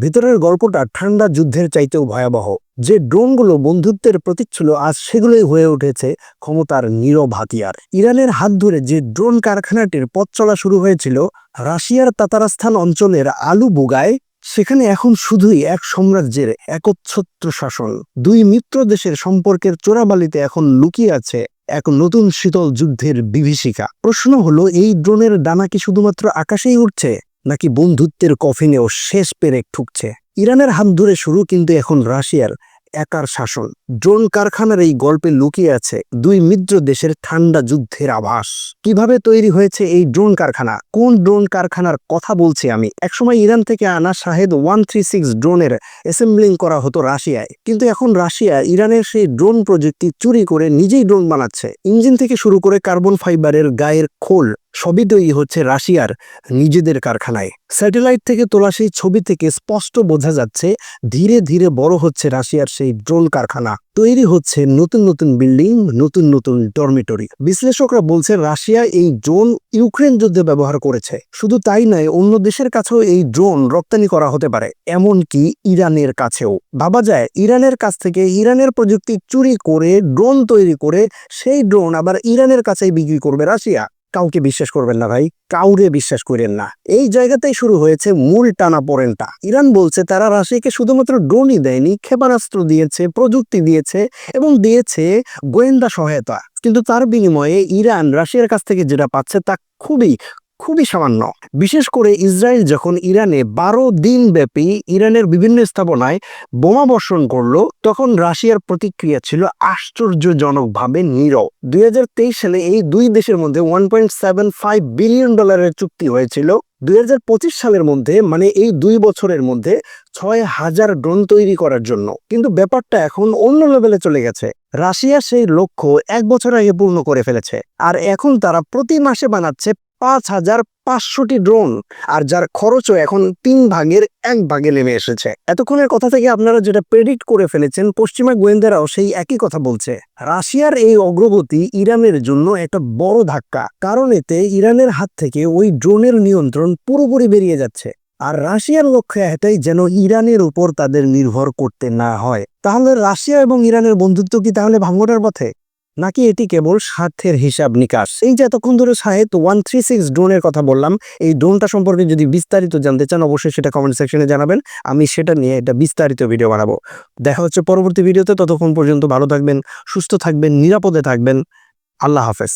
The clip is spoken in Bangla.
ভিতরের গল্পটা ঠান্ডা যুদ্ধের চাইতেও ভয়াবহ। যে ড্রোনগুলো বন্ধুত্বের প্রতীক ছিল, আজ সেগুলোই হয়ে উঠেছে ক্ষমতার নীরব হাতিয়ার। ইরানের হাত ধরে যে ড্রোন কারখানাটির পথ চলা শুরু হয়েছিল রাশিয়ার তাতারস্তান অঞ্চলের আলু বুগায়, সেখানে এখন শুধুই এক সাম্রাজ্যের একচ্ছত্র শাসন। দুই মিত্র দেশের সম্পর্কের চোরাবালিতে এখন লুকিয়ে আছে এক নতুন শীতল যুদ্ধের বিভীষিকা। প্রশ্ন হলো, এই ড্রোনের ডানা কি শুধুমাত্র আকাশেই উঠছে, নাকি বন্ধুত্বের কফিনেও শেষ পেরেক ঠুকছে? ইরানের হাত ধরে শুরু, কিন্তু এখন রাশিয়ার একার শাসন। ড্রোন কারখানার এই গল্পে লুকিয়ে আছে দুই মিত্র দেশের ঠান্ডা যুদ্ধের আভাস। কিভাবে তৈরি হয়েছে এই ড্রোন কারখানা, কোন ড্রোন কারখানার কথা বলছি আমি? একসময় ইরান থেকে আনা শাহেদ 136 ড্রোনের অ্যাসেম্বলিং করা হতো রাশিয়ায়, কিন্তু এখন রাশিয়া ইরানের সেই ড্রোন প্রযুক্তি চুরি করে নিজেই ড্রোন বানাচ্ছে। ইঞ্জিন থেকে শুরু করে কার্বন ফাইবারের গায়ের খোল সবই তৈরি হচ্ছে রাশিয়ার নিজেদের কারখানায়। স্যাটেলাইট থেকে তোলা সেই ছবি থেকে স্পষ্ট বোঝা যাচ্ছে ধীরে ধীরে বড় হচ্ছে রাশিয়ার সেই ড্রোন কারখানা। তৈরি হচ্ছে নতুন নতুন বিল্ডিং, নতুন নতুন ডরমিটরি। বিশ্লেষকরা বলছে রাশিয়া এই ড্রোন ইউক্রেন যুদ্ধে ব্যবহার করেছে। শুধু তাই নয়, অন্য দেশের কাছেও এই ড্রোন রপ্তানি করা হতে পারে, এমনকি ইরানের কাছেও। ভাবা যায়, ইরানের কাছ থেকে ইরানের প্রযুক্তি চুরি করে ড্রোন তৈরি করে সেই ড্রোন আবার ইরানের কাছেই বিক্রি করবে রাশিয়া। কাউকে বিশ্বাস করবেন না ভাই, কাউরে বিশ্বাস করেন না। এই জায়গাতেই শুরু হয়েছে মূল টানাপোড়েনটা। ইরান বলছে তারা রাশিয়াকে শুধুমাত্র ড্রোনই দেয়নি, ক্ষেপণাস্ত্র দিয়েছে, প্রযুক্তি দিয়েছে এবং দিয়েছে গোয়েন্দা সহায়তা। কিন্তু তার বিনিময়ে ইরান রাশিয়ার কাছ থেকে যেটা পাচ্ছে তা খুবই খুবই সামান্য। বিশেষ করে ইসরায়েল যখন ইরানে 12 দিন ব্যাপী ইরানের বিভিন্ন স্থাপনায় বোমা বর্ষণ করলো, তখন রাশিয়ার প্রতিক্রিয়া ছিল আশ্চর্যজনকভাবে নীরব। 2023 সালে এই দুই দেশের মধ্যে $1.75 বিলিয়ন চুক্তি হয়েছিল। 2025 সালের মধ্যে, মানে এই 2 বছরের মধ্যে 6000 ড্রোন তৈরি করার জন্য। কিন্তু ব্যাপারটা এখন অন্য লেভেলে চলে গেছে। রাশিয়া সেই লক্ষ্য 1 বছর আগে পূর্ণ করে ফেলেছে, আর এখন তারা প্রতি মাসে বানাচ্ছে 5500টি ড্রোন, আর যার খরচও এখন 3 ভাগের 1 ভাগে নেমে এসেছে। এতক্ষণের কথা থেকে আপনারা যেটা প্রেডিক্ট করে ফেলেছেন, পশ্চিমা গোয়েন্দারাও সেই একই কথা বলছে। রাশিয়ার এই অগ্রগতি ইরানের জন্য একটা বড় ধাক্কা, কারণ এতে ইরানের হাত থেকে ওই ড্রোনের নিয়ন্ত্রণ পুরোপুরি বেরিয়ে যাচ্ছে। আর রাশিয়ার লক্ষ্য এটাই, যেন ইরানের উপর তাদের নির্ভর করতে না হয়। তাহলে রাশিয়া এবং ইরানের বন্ধুত্ব কি তাহলে ভাঙনের পথে, নাকি এটি কেবল স্বার্থের হিসাব নিকাশ? এই যে এতক্ষণ ধরে শাহেদ 136 ড্রোনের কথা বললাম, এই ড্রোনটা সম্পর্কে যদি বিস্তারিত জানতে চান, অবশ্যই সেটা কমেন্ট সেকশনে জানাবেন। আমি সেটা নিয়ে একটা বিস্তারিত ভিডিও বানাবো। দেখা হচ্ছে পরবর্তী ভিডিওতে। ততক্ষণ পর্যন্ত ভালো থাকবেন, সুস্থ থাকবেন, নিরাপদে থাকবেন। আল্লাহ হাফেজ।